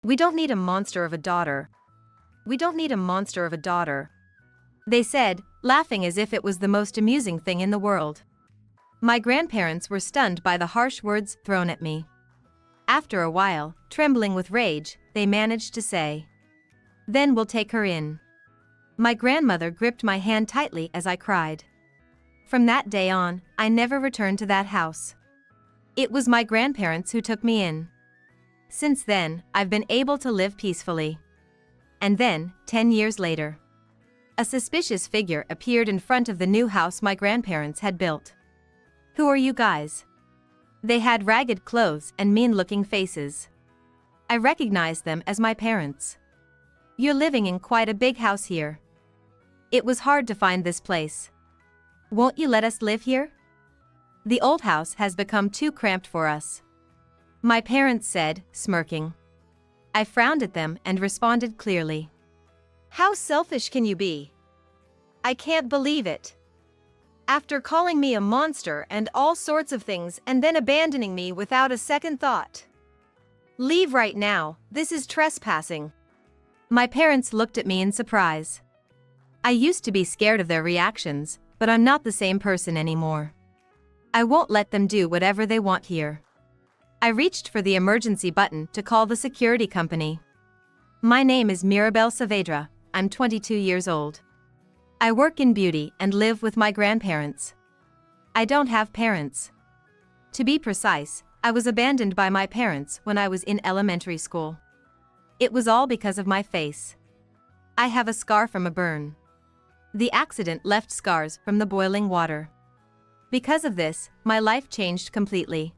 We don't need a monster of a daughter. We don't need a monster of a daughter, they said, laughing as if it was the most amusing thing in the world. My grandparents were stunned by the harsh words thrown at me. After a while, trembling with rage, they managed to say, "Then we'll take her in." My grandmother gripped my hand tightly as I cried. From that day on, I never returned to that house. It was my grandparents who took me in. Since then, I've been able to live peacefully. And then, 10 years later, a suspicious figure appeared in front of the new house my grandparents had built. "Who are you guys?" They had ragged clothes and mean-looking faces. I recognized them as my parents. "You're living in quite a big house here. It was hard to find this place. Won't you let us live here? The old house has become too cramped for us," my parents said, smirking. I frowned at them and responded clearly. "How selfish can you be? I can't believe it. After calling me a monster and all sorts of things and then abandoning me without a second thought. Leave right now, this is trespassing." My parents looked at me in surprise. I used to be scared of their reactions, but I'm not the same person anymore. I won't let them do whatever they want here. I reached for the emergency button to call the security company. "My name is Mirabel Saavedra, I'm 22 years old. I work in beauty and live with my grandparents. I don't have parents. To be precise, I was abandoned by my parents when I was in elementary school. It was all because of my face. I have a scar from a burn. The accident left scars from the boiling water. Because of this, my life changed completely.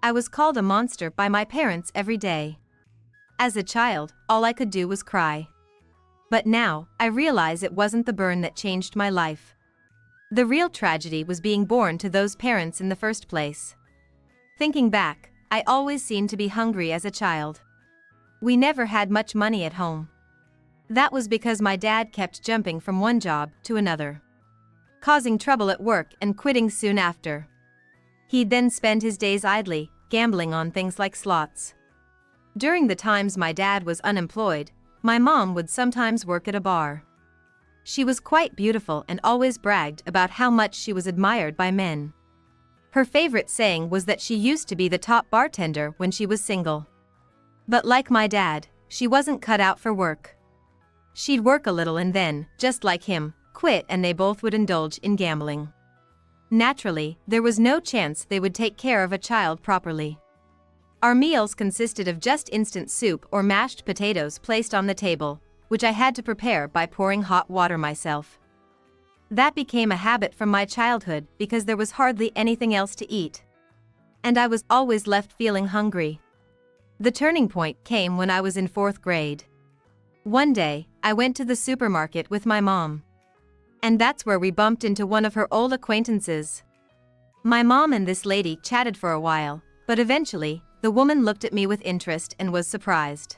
I was called a monster by my parents every day. As a child, all I could do was cry. But now, I realize it wasn't the burn that changed my life. The real tragedy was being born to those parents in the first place. Thinking back, I always seemed to be hungry as a child. We never had much money at home. That was because my dad kept jumping from one job to another, causing trouble at work and quitting soon after. He'd then spend his days idly, gambling on things like slots. During the times my dad was unemployed, my mom would sometimes work at a bar. She was quite beautiful and always bragged about how much she was admired by men. Her favorite saying was that she used to be the top bartender when she was single. But like my dad, she wasn't cut out for work. She'd work a little and then, just like him, quit, and they both would indulge in gambling. Naturally, there was no chance they would take care of a child properly. Our meals consisted of just instant soup or mashed potatoes placed on the table, which I had to prepare by pouring hot water myself. That became a habit from my childhood because there was hardly anything else to eat. And I was always left feeling hungry. The turning point came when I was in 4th grade. One day, I went to the supermarket with my mom. And that's where we bumped into one of her old acquaintances. My mom and this lady chatted for a while, but eventually, the woman looked at me with interest and was surprised.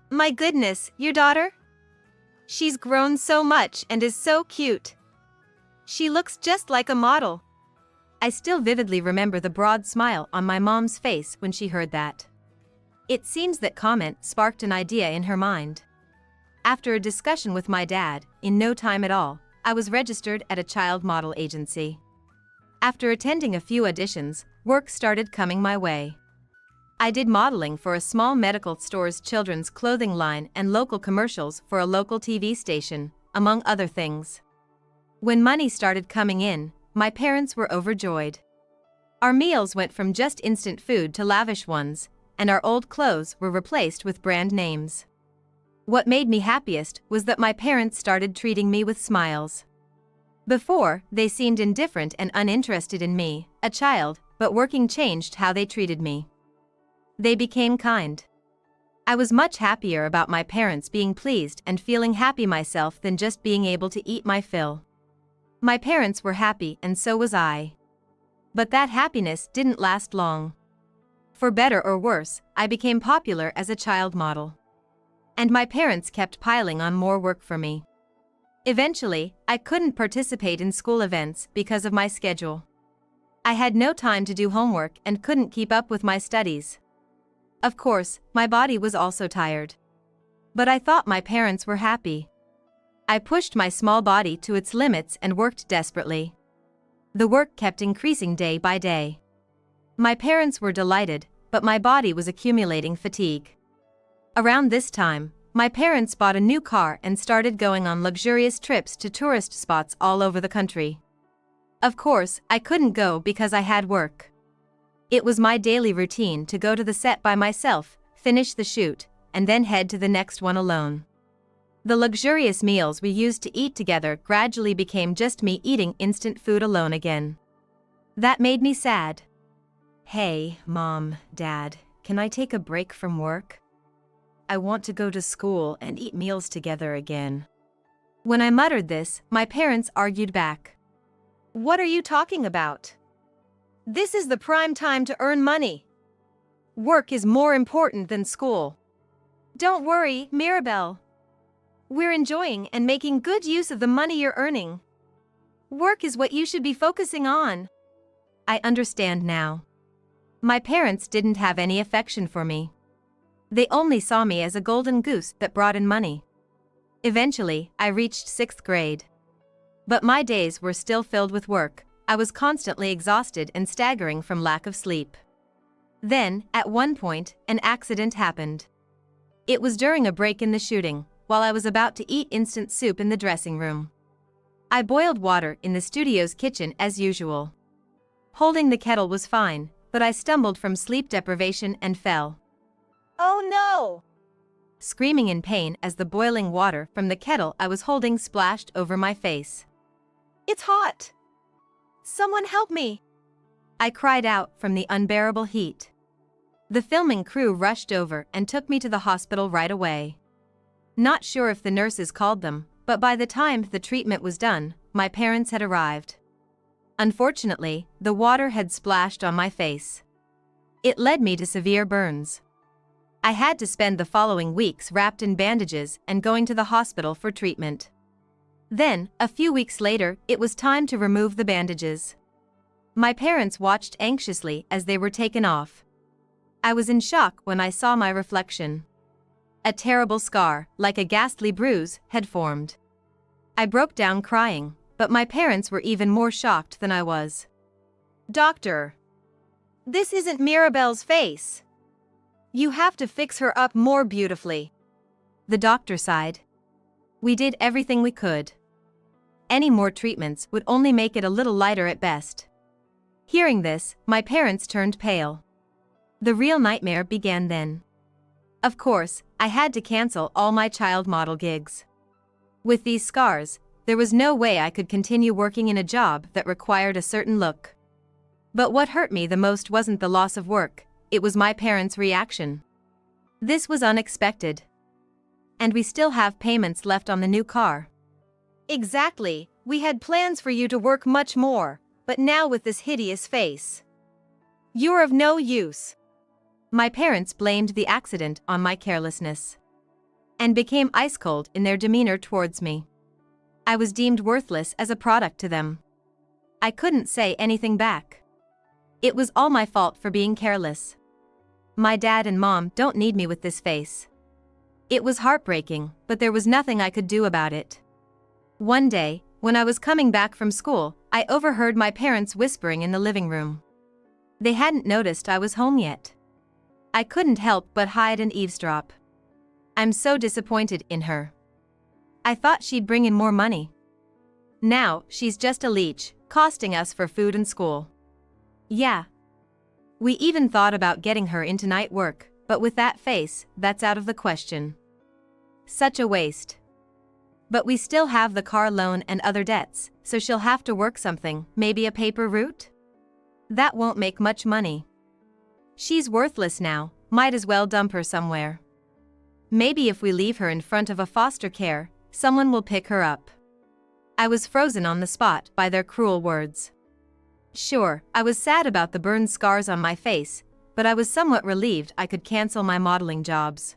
"My goodness, your daughter? She's grown so much and is so cute. She looks just like a model." I still vividly remember the broad smile on my mom's face when she heard that. It seems that comment sparked an idea in her mind. After a discussion with my dad, in no time at all, I was registered at a child model agency. After attending a few auditions, work started coming my way. I did modeling for a small medical store's children's clothing line and local commercials for a local TV station, among other things. When money started coming in, my parents were overjoyed. Our meals went from just instant food to lavish ones, and our old clothes were replaced with brand names. What made me happiest was that my parents started treating me with smiles. Before, they seemed indifferent and uninterested in me, a child, but working changed how they treated me. They became kind. I was much happier about my parents being pleased and feeling happy myself than just being able to eat my fill. My parents were happy and so was I. But that happiness didn't last long. For better or worse, I became popular as a child model. And my parents kept piling on more work for me. Eventually, I couldn't participate in school events because of my schedule. I had no time to do homework and couldn't keep up with my studies. Of course, my body was also tired. But I thought my parents were happy. I pushed my small body to its limits and worked desperately. The work kept increasing day by day. My parents were delighted, but my body was accumulating fatigue. Around this time, my parents bought a new car and started going on luxurious trips to tourist spots all over the country. Of course, I couldn't go because I had work. It was my daily routine to go to the set by myself, finish the shoot, and then head to the next one alone. The luxurious meals we used to eat together gradually became just me eating instant food alone again. That made me sad. Hey, Mom, Dad, can I take a break from work? I want to go to school and eat meals together again. When I muttered this, my parents argued back. What are you talking about? This is the prime time to earn money. Work is more important than school. Don't worry, Mirabelle. We're enjoying and making good use of the money you're earning. Work is what you should be focusing on. I understand now. My parents didn't have any affection for me. They only saw me as a golden goose that brought in money. Eventually, I reached 6th grade. But my days were still filled with work. I was constantly exhausted and staggering from lack of sleep. Then, at one point, an accident happened. It was during a break in the shooting, while I was about to eat instant soup in the dressing room. I boiled water in the studio's kitchen as usual. Holding the kettle was fine, but I stumbled from sleep deprivation and fell. Oh no! Screaming in pain as the boiling water from the kettle I was holding splashed over my face. It's hot! Someone help me! I cried out from the unbearable heat. The filming crew rushed over and took me to the hospital right away. Not sure if the nurses called them, but by the time the treatment was done, my parents had arrived. Unfortunately, the water had splashed on my face. It led me to severe burns. I had to spend the following weeks wrapped in bandages and going to the hospital for treatment. Then, a few weeks later, it was time to remove the bandages. My parents watched anxiously as they were taken off. I was in shock when I saw my reflection. A terrible scar, like a ghastly bruise, had formed. I broke down crying, but my parents were even more shocked than I was. Doctor, this isn't Mirabelle's face. You have to fix her up more beautifully. The doctor sighed. We did everything we could. Any more treatments would only make it a little lighter at best. Hearing this, my parents turned pale. The real nightmare began then. Of course, I had to cancel all my child model gigs. With these scars, there was no way I could continue working in a job that required a certain look. But what hurt me the most wasn't the loss of work, it was my parents' reaction. This was unexpected. And we still have payments left on the new car. Exactly, we had plans for you to work much more, but now with this hideous face. You're of no use. My parents blamed the accident on my carelessness. And became ice cold in their demeanor towards me. I was deemed worthless as a product to them. I couldn't say anything back. It was all my fault for being careless. My dad and mom don't need me with this face. It was heartbreaking, but there was nothing I could do about it. One day, when I was coming back from school, I overheard my parents whispering in the living room. They hadn't noticed I was home yet. I couldn't help but hide and eavesdrop. I'm so disappointed in her. I thought she'd bring in more money. Now, she's just a leech, costing us for food and school. Yeah. We even thought about getting her into night work, but with that face, that's out of the question. Such a waste. But we still have the car loan and other debts, so she'll have to work something, maybe a paper route? That won't make much money. She's worthless now, might as well dump her somewhere. Maybe if we leave her in front of a foster care, someone will pick her up. I was frozen on the spot by their cruel words. Sure, I was sad about the burned scars on my face, but I was somewhat relieved I could cancel my modeling jobs.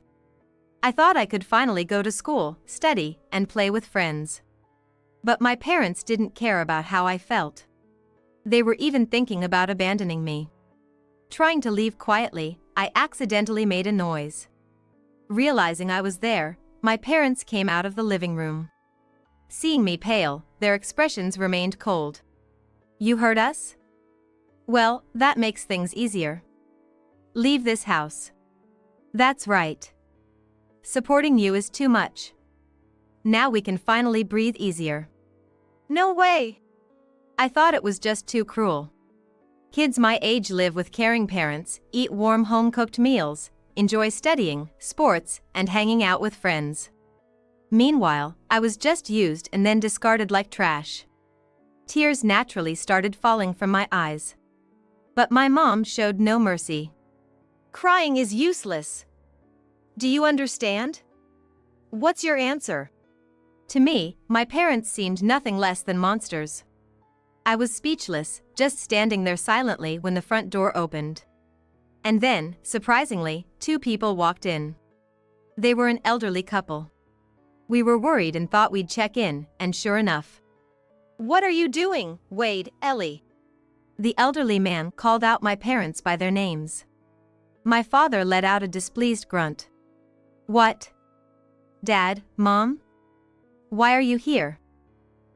I thought I could finally go to school, study, and play with friends. But my parents didn't care about how I felt. They were even thinking about abandoning me. Trying to leave quietly, I accidentally made a noise. Realizing I was there, my parents came out of the living room. Seeing me pale, their expressions remained cold. "You heard us? Well, that makes things easier. Leave this house." "That's right. Supporting you is too much. Now we can finally breathe easier." "No way!" I thought it was just too cruel. Kids my age live with caring parents, eat warm home-cooked meals, enjoy studying, sports, and hanging out with friends. Meanwhile, I was just used and then discarded like trash. Tears naturally started falling from my eyes. But my mom showed no mercy. "Crying is useless. Do you understand? What's your answer?" To me, my parents seemed nothing less than monsters. I was speechless, just standing there silently when the front door opened. And then, surprisingly, 2 people walked in. They were an elderly couple. We were worried and thought we'd check in, and sure enough. "What are you doing, Wade, Ellie?" The elderly man called out my parents by their names. My father let out a displeased grunt. "What? Dad, Mom? Why are you here?"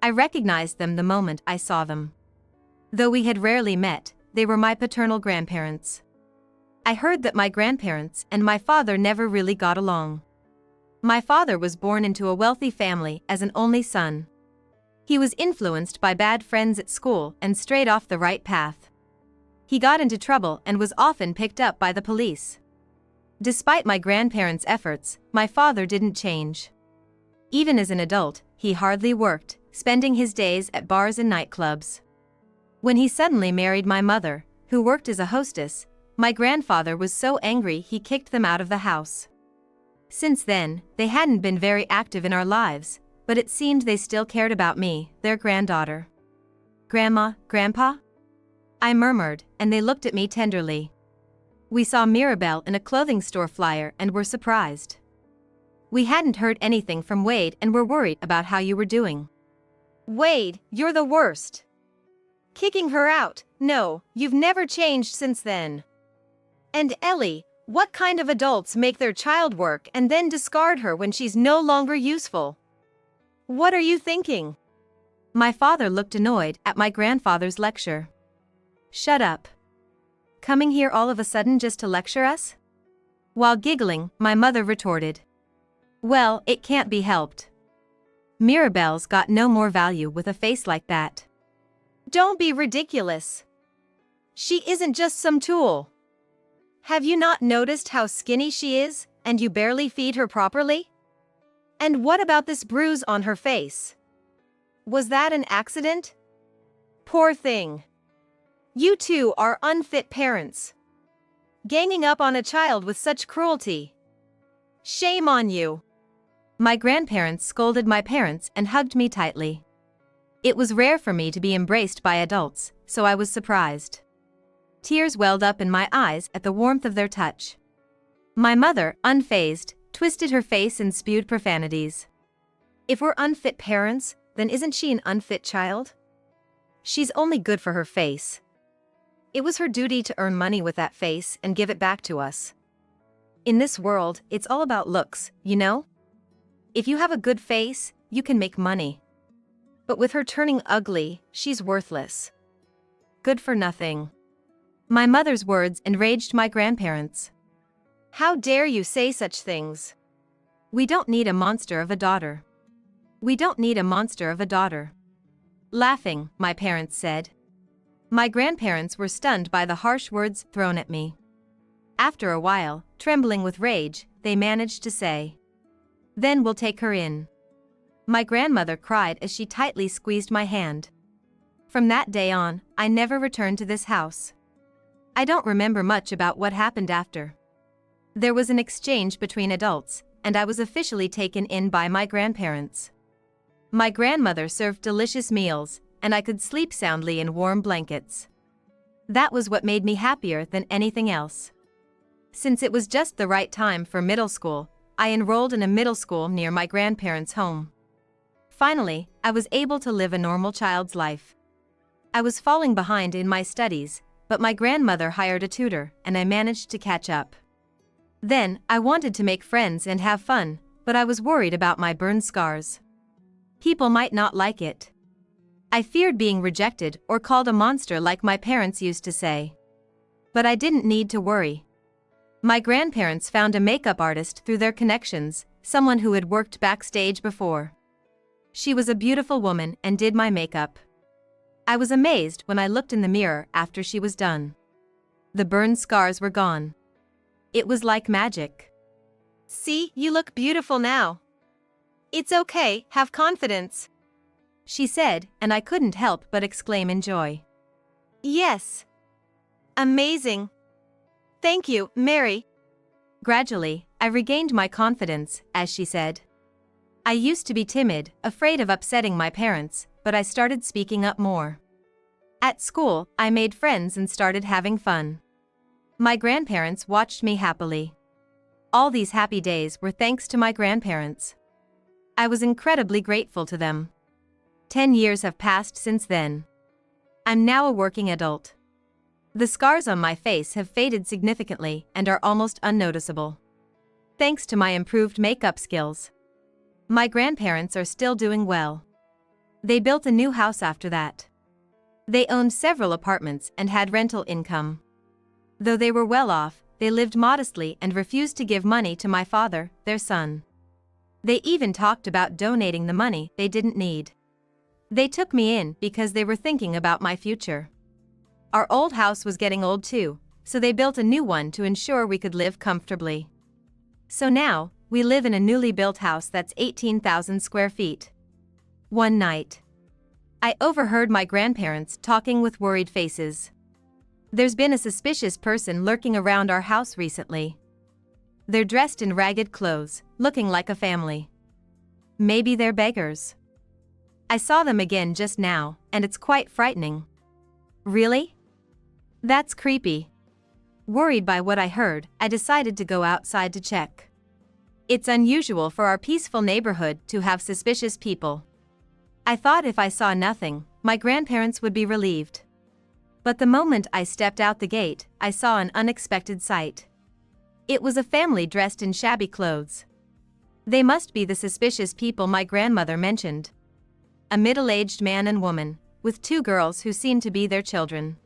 I recognized them the moment I saw them. Though we had rarely met, they were my paternal grandparents. I heard that my grandparents and my father never really got along. My father was born into a wealthy family as an only son. He was influenced by bad friends at school and strayed off the right path. He got into trouble and was often picked up by the police. Despite my grandparents' efforts, my father didn't change. Even as an adult, he hardly worked, spending his days at bars and nightclubs. When he suddenly married my mother, who worked as a hostess, my grandfather was so angry he kicked them out of the house. Since then, they hadn't been very active in our lives, but it seemed they still cared about me, their granddaughter. "Grandma, Grandpa?" I murmured, and they looked at me tenderly. We saw Mirabelle in a clothing store flyer and were surprised. "We hadn't heard anything from Wade and were worried about how you were doing." "Wade, you're the worst. Kicking her out, no, you've never changed since then. And Ellie, what kind of adults make their child work and then discard her when she's no longer useful? What are you thinking?" My father looked annoyed at my grandfather's lecture. "Shut up. Coming here all of a sudden just to lecture us?" While giggling, my mother retorted, "Well, it can't be helped. Mirabelle's got no more value with a face like that." "Don't be ridiculous. She isn't just some tool. Have you not noticed how skinny she is, and you barely feed her properly? And what about this bruise on her face? Was that an accident? Poor thing. You two are unfit parents. Ganging up on a child with such cruelty. Shame on you." My grandparents scolded my parents and hugged me tightly. It was rare for me to be embraced by adults, so I was surprised. Tears welled up in my eyes at the warmth of their touch. My mother, unfazed, twisted her face and spewed profanities. "If we're unfit parents, then isn't she an unfit child? She's only good for her face. It was her duty to earn money with that face and give it back to us. In this world, it's all about looks, you know? If you have a good face, you can make money. But with her turning ugly, she's worthless. Good for nothing." My mother's words enraged my grandparents. "How dare you say such things? We don't need a monster of a daughter. We don't need a monster of a daughter." Laughing, my parents said. My grandparents were stunned by the harsh words thrown at me. After a while, trembling with rage, they managed to say, "Then we'll take her in." My grandmother cried as she tightly squeezed my hand. From that day on, I never returned to this house. I don't remember much about what happened after. There was an exchange between adults, and I was officially taken in by my grandparents. My grandmother served delicious meals, and I could sleep soundly in warm blankets. That was what made me happier than anything else. Since it was just the right time for middle school, I enrolled in a middle school near my grandparents' home. Finally, I was able to live a normal child's life. I was falling behind in my studies, but my grandmother hired a tutor, and I managed to catch up. Then, I wanted to make friends and have fun, but I was worried about my burn scars. People might not like it. I feared being rejected or called a monster like my parents used to say. But I didn't need to worry. My grandparents found a makeup artist through their connections, someone who had worked backstage before. She was a beautiful woman and did my makeup. I was amazed when I looked in the mirror after she was done. The burn scars were gone. It was like magic. See, you look beautiful now. It's okay, have confidence, she said, and I couldn't help but exclaim in joy. Yes. Amazing. Thank you, Mary. Gradually, I regained my confidence, as she said. I used to be timid, afraid of upsetting my parents, but I started speaking up more. At school, I made friends and started having fun. My grandparents watched me happily. All these happy days were thanks to my grandparents. I was incredibly grateful to them. 10 years have passed since then. I'm now a working adult. The scars on my face have faded significantly and are almost unnoticeable. Thanks to my improved makeup skills. My grandparents are still doing well. They built a new house after that. They owned several apartments and had rental income. Though they were well off, they lived modestly and refused to give money to my father, their son. They even talked about donating the money they didn't need. They took me in because they were thinking about my future. Our old house was getting old too, so they built a new one to ensure we could live comfortably. So now, we live in a newly built house that's 18,000 square feet. One night, I overheard my grandparents talking with worried faces. There's been a suspicious person lurking around our house recently. They're dressed in ragged clothes, looking like a family. Maybe they're beggars. I saw them again just now, and it's quite frightening. Really? That's creepy. Worried by what I heard, I decided to go outside to check. It's unusual for our peaceful neighborhood to have suspicious people. I thought if I saw nothing, my grandparents would be relieved. But the moment I stepped out the gate, I saw an unexpected sight. It was a family dressed in shabby clothes. They must be the suspicious people my grandmother mentioned. A middle-aged man and woman, with 2 girls who seemed to be their children.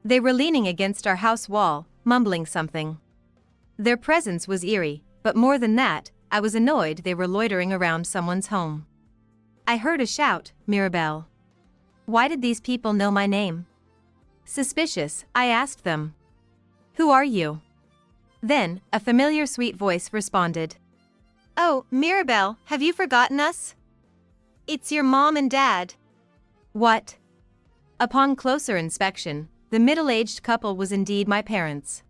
They were leaning against our house wall, mumbling something. Their presence was eerie, but more than that, I was annoyed they were loitering around someone's home. I heard a shout, "Mirabelle." Why did these people know my name? Suspicious, I asked them. "Who are you?" Then, a familiar sweet voice responded. "Oh, Mirabelle, have you forgotten us? It's your mom and dad." What? Upon closer inspection, the middle-aged couple was indeed my parents.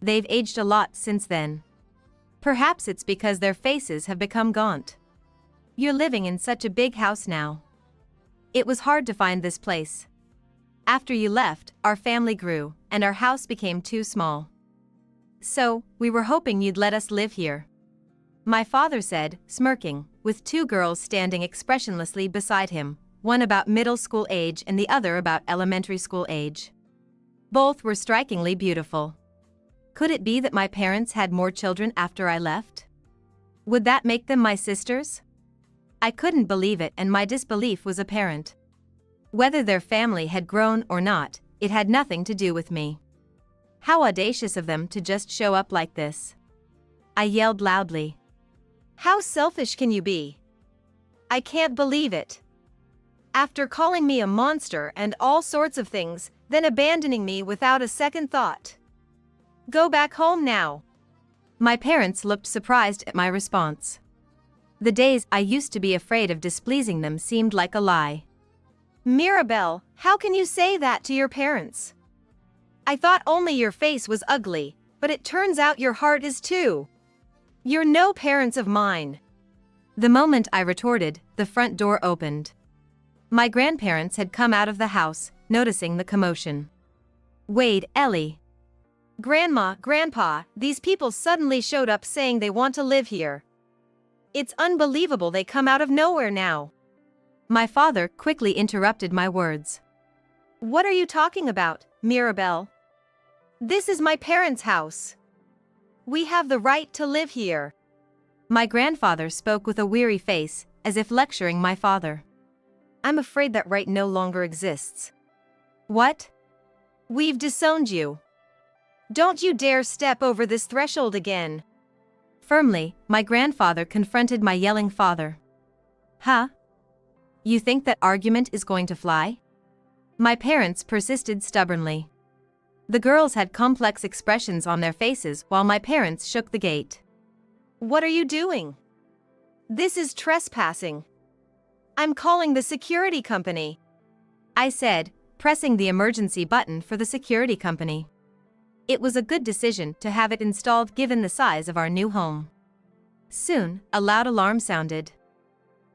They've aged a lot since then. Perhaps it's because their faces have become gaunt. You're living in such a big house now. It was hard to find this place. After you left, our family grew, and our house became too small. So, we were hoping you'd let us live here. My father said, smirking, with 2 girls standing expressionlessly beside him, one about middle school age and the other about elementary school age. Both were strikingly beautiful. Could it be that my parents had more children after I left? Would that make them my sisters? I couldn't believe it, and my disbelief was apparent. Whether their family had grown or not, it had nothing to do with me. How audacious of them to just show up like this. I yelled loudly. "How selfish can you be? I can't believe it. After calling me a monster and all sorts of things, then abandoning me without a second thought. Go back home now." My parents looked surprised at my response. The days I used to be afraid of displeasing them seemed like a lie. "Mirabelle, how can you say that to your parents? I thought only your face was ugly, but it turns out your heart is too. You're no parents of mine." The moment I retorted, the front door opened. My grandparents had come out of the house, noticing the commotion. "Wade, Ellie." "Grandma, Grandpa, these people suddenly showed up saying they want to live here. It's unbelievable they come out of nowhere now." My father quickly interrupted my words. What are you talking about, Mirabelle? This is my parents' house. We have the right to live here. My grandfather spoke with a weary face, as if lecturing my father. I'm afraid that right no longer exists. What? We've disowned you. Don't you dare step over this threshold again. Firmly, my grandfather confronted my yelling father. Huh? You think that argument is going to fly? My parents persisted stubbornly. The girls had complex expressions on their faces while my parents shook the gate. What are you doing? This is trespassing. I'm calling the security company, I said, pressing the emergency button for the security company. It was a good decision to have it installed given the size of our new home. Soon, a loud alarm sounded,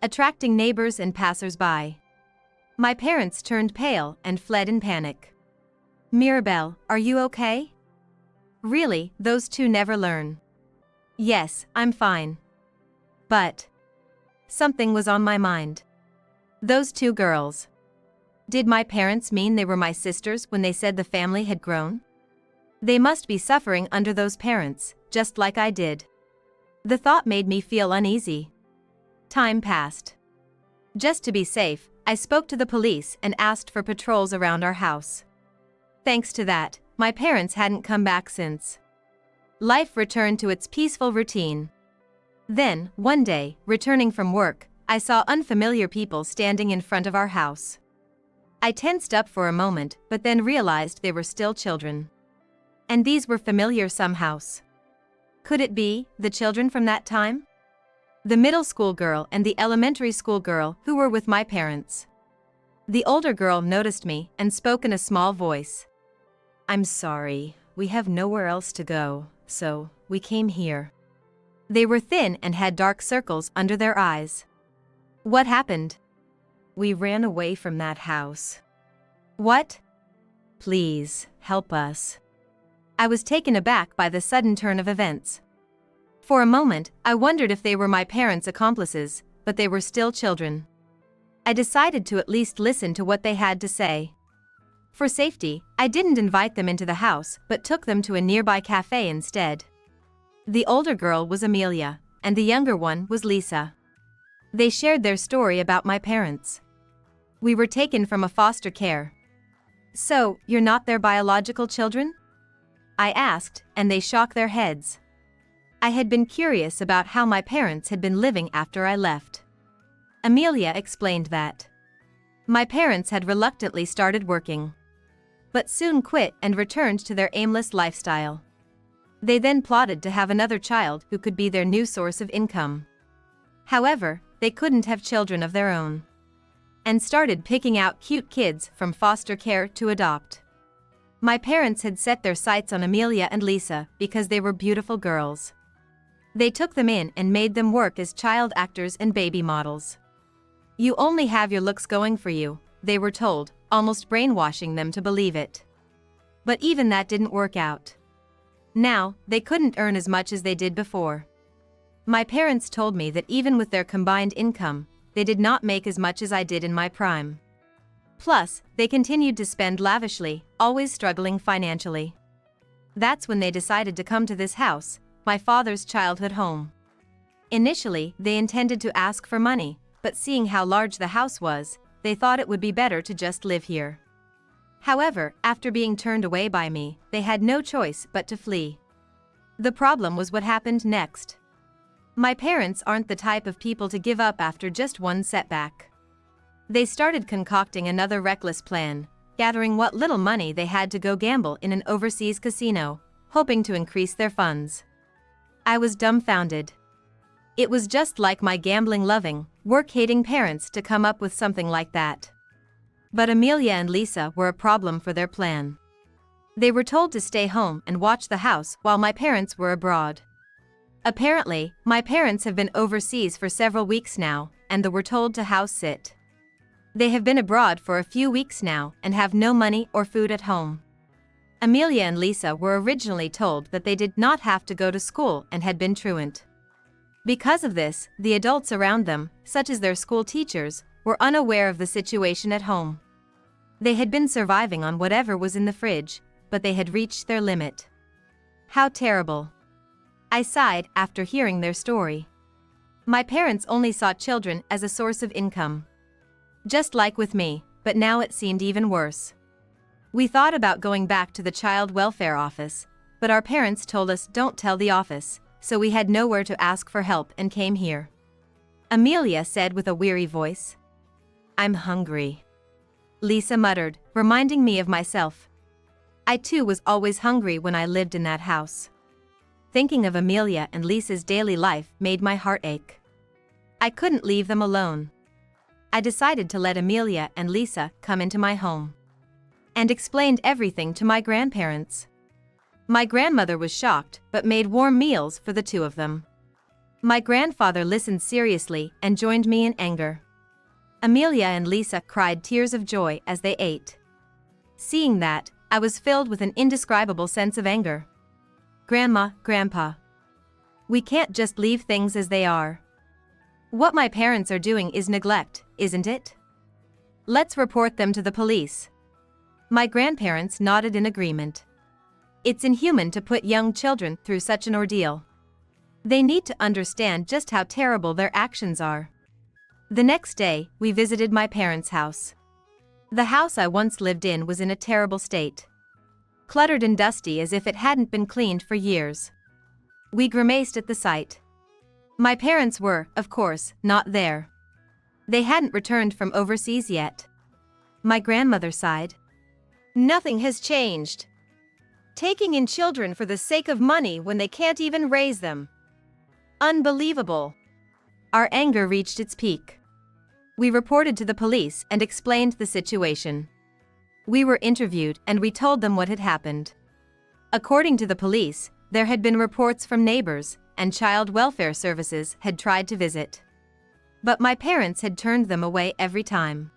attracting neighbors and passers-by. My parents turned pale and fled in panic. Mirabelle, are you okay? Really, those two never learn. Yes, I'm fine. But something was on my mind. Those two girls. Did my parents mean they were my sisters when they said the family had grown? They must be suffering under those parents, just like I did. The thought made me feel uneasy. Time passed. Just to be safe, I spoke to the police and asked for patrols around our house. Thanks to that, my parents hadn't come back since. Life returned to its peaceful routine. Then, one day, returning from work, I saw unfamiliar people standing in front of our house. I tensed up for a moment, but then realized they were still children. And these were familiar somehow. Could it be the children from that time? The middle school girl and the elementary school girl who were with my parents. The older girl noticed me and spoke in a small voice. I'm sorry, we have nowhere else to go, so we came here. They were thin and had dark circles under their eyes. What happened? We ran away from that house. What? Please, help us. I was taken aback by the sudden turn of events. For a moment, I wondered if they were my parents' accomplices, but they were still children. I decided to at least listen to what they had to say. For safety, I didn't invite them into the house but took them to a nearby cafe instead. The older girl was Amelia, and the younger one was Lisa. They shared their story about my parents. We were taken from a foster care. So, you're not their biological children? I asked, and they shook their heads. I had been curious about how my parents had been living after I left. Amelia explained that my parents had reluctantly started working, but soon quit and returned to their aimless lifestyle. They then plotted to have another child who could be their new source of income. However, they couldn't have children of their own, and started picking out cute kids from foster care to adopt. My parents had set their sights on Amelia and Lisa because they were beautiful girls. They took them in and made them work as child actors and baby models. You only have your looks going for you, they were told, almost brainwashing them to believe it. But even that didn't work out. Now, they couldn't earn as much as they did before. My parents told me that even with their combined income, they did not make as much as I did in my prime. Plus, they continued to spend lavishly, always struggling financially. That's when they decided to come to this house, my father's childhood home. Initially, they intended to ask for money, but seeing how large the house was, they thought it would be better to just live here. However, after being turned away by me, they had no choice but to flee. The problem was what happened next. My parents aren't the type of people to give up after just one setback. They started concocting another reckless plan, gathering what little money they had to go gamble in an overseas casino, hoping to increase their funds. I was dumbfounded. It was just like my gambling-loving, work-hating parents to come up with something like that. But Amelia and Lisa were a problem for their plan. They were told to stay home and watch the house while my parents were abroad. Apparently, my parents have been overseas for several weeks now, and they were told to house sit. They have been abroad for a few weeks now and have no money or food at home. Amelia and Lisa were originally told that they did not have to go to school and had been truant. Because of this, the adults around them, such as their school teachers, were unaware of the situation at home. They had been surviving on whatever was in the fridge, but they had reached their limit. How terrible. I sighed after hearing their story. My parents only saw children as a source of income. Just like with me, but now it seemed even worse. We thought about going back to the child welfare office, but our parents told us don't tell the office, so we had nowhere to ask for help and came here. Amelia said with a weary voice. I'm hungry. Lisa muttered, reminding me of myself. I too was always hungry when I lived in that house. Thinking of Amelia and Lisa's daily life made my heart ache. I couldn't leave them alone. I decided to let Amelia and Lisa come into my home. And explained everything to my grandparents. My grandmother was shocked but made warm meals for the two of them. My grandfather listened seriously and joined me in anger. Amelia and Lisa cried tears of joy as they ate. Seeing that, I was filled with an indescribable sense of anger. Grandma, Grandpa. We can't just leave things as they are. What my parents are doing is neglect, isn't it? Let's report them to the police. My grandparents nodded in agreement. It's inhuman to put young children through such an ordeal. They need to understand just how terrible their actions are. The next day, we visited my parents' house. The house I once lived in was in a terrible state. Cluttered and dusty as if it hadn't been cleaned for years. We grimaced at the sight. My parents were, of course, not there. They hadn't returned from overseas yet. My grandmother sighed. Nothing has changed. Taking in children for the sake of money when they can't even raise them. Unbelievable. Our anger reached its peak. We reported to the police and explained the situation. We were interviewed and we told them what had happened. According to the police, there had been reports from neighbors, and child welfare services had tried to visit. But my parents had turned them away every time.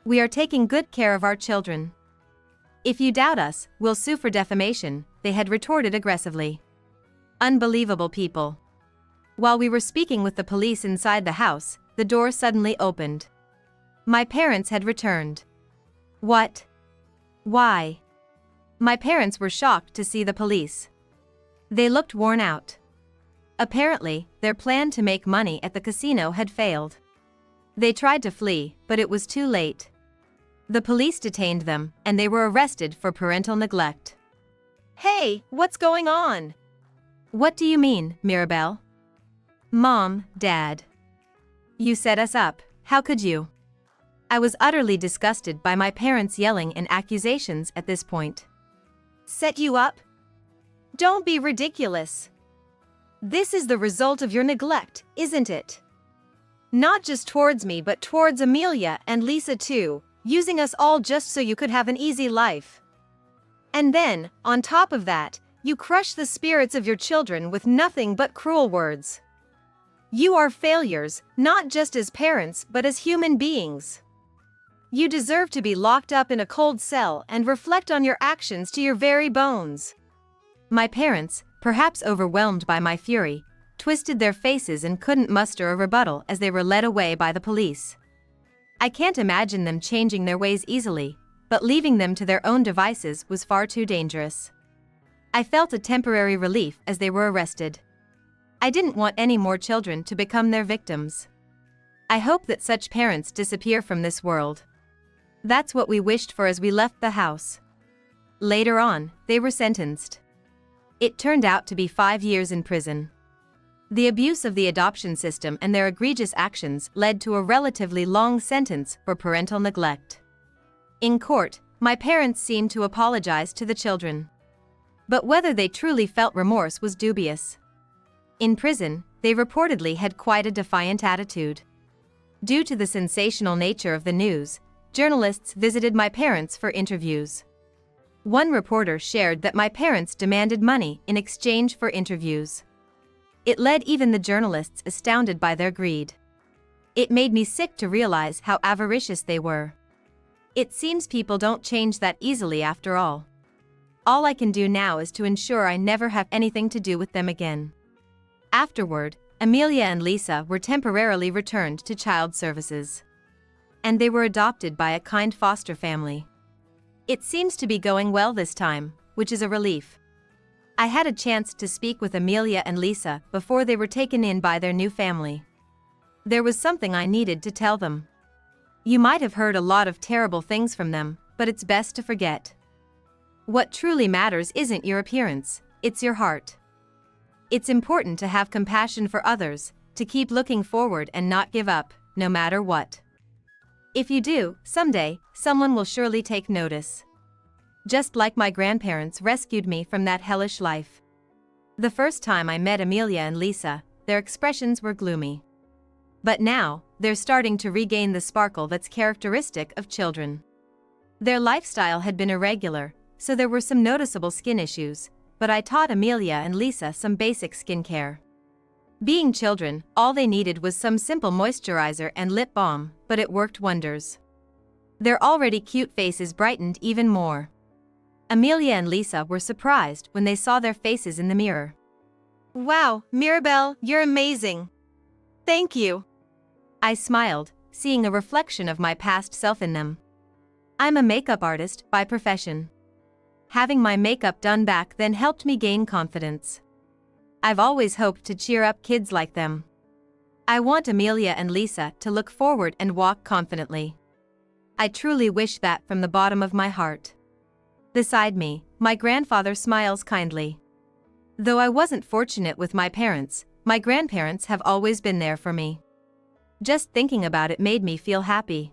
We are taking good care of our children. If you doubt us, we'll sue for defamation, they had retorted aggressively. Unbelievable people. While we were speaking with the police inside the house, the door suddenly opened. My parents had returned. What? Why? My parents were shocked to see the police. They looked worn out. Apparently, their plan to make money at the casino had failed. They tried to flee, but it was too late. The police detained them, and they were arrested for parental neglect. Hey, what's going on? What do you mean, Mirabelle? Mom, Dad. You set us up, how could you? I was utterly disgusted by my parents yelling and accusations at this point. Set you up? Don't be ridiculous. This is the result of your neglect, isn't it? Not just towards me but towards Amelia and Lisa too, using us all just so you could have an easy life. And then, on top of that, you crush the spirits of your children with nothing but cruel words. You are failures, not just as parents but as human beings. You deserve to be locked up in a cold cell and reflect on your actions to your very bones. My parents, perhaps overwhelmed by my fury, twisted their faces and couldn't muster a rebuttal as they were led away by the police. I can't imagine them changing their ways easily, but leaving them to their own devices was far too dangerous. I felt a temporary relief as they were arrested. I didn't want any more children to become their victims. I hope that such parents disappear from this world. That's what we wished for as we left the house. Later on, they were sentenced. It turned out to be 5 years in prison. The abuse of the adoption system and their egregious actions led to a relatively long sentence for parental neglect. In court, my parents seemed to apologize to the children. But whether they truly felt remorse was dubious. In prison, they reportedly had quite a defiant attitude. Due to the sensational nature of the news, journalists visited my parents for interviews. One reporter shared that my parents demanded money in exchange for interviews. It led even the journalists astounded by their greed. It made me sick to realize how avaricious they were. It seems people don't change that easily after all. All I can do now is to ensure I never have anything to do with them again. Afterward, Amelia and Lisa were temporarily returned to child services. and they were adopted by a kind foster family. It seems to be going well this time, which is a relief. I had a chance to speak with Amelia and Lisa before they were taken in by their new family. There was something I needed to tell them. You might have heard a lot of terrible things from them, but it's best to forget. What truly matters isn't your appearance, it's your heart. It's important to have compassion for others, to keep looking forward and not give up, no matter what. If you do, someday, someone will surely take notice. Just like my grandparents rescued me from that hellish life. The first time I met Amelia and Lisa, their expressions were gloomy. But now, they're starting to regain the sparkle that's characteristic of children. Their lifestyle had been irregular, so there were some noticeable skin issues, but I taught Amelia and Lisa some basic skincare. Being children, all they needed was some simple moisturizer and lip balm, but it worked wonders. Their already cute faces brightened even more. Amelia and Lisa were surprised when they saw their faces in the mirror. Wow, Mirabelle, you're amazing. Thank you. I smiled, seeing a reflection of my past self in them. I'm a makeup artist by profession. Having my makeup done back then helped me gain confidence. I've always hoped to cheer up kids like them. I want Amelia and Lisa to look forward and walk confidently. I truly wish that from the bottom of my heart. Beside me, my grandfather smiles kindly. Though I wasn't fortunate with my parents, my grandparents have always been there for me. Just thinking about it made me feel happy.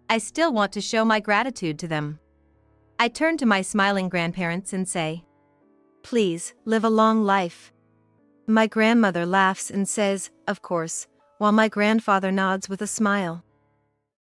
I still want to show my gratitude to them. I turn to my smiling grandparents and say, "Please, live a long life." My grandmother laughs and says, "Of course," while my grandfather nods with a smile.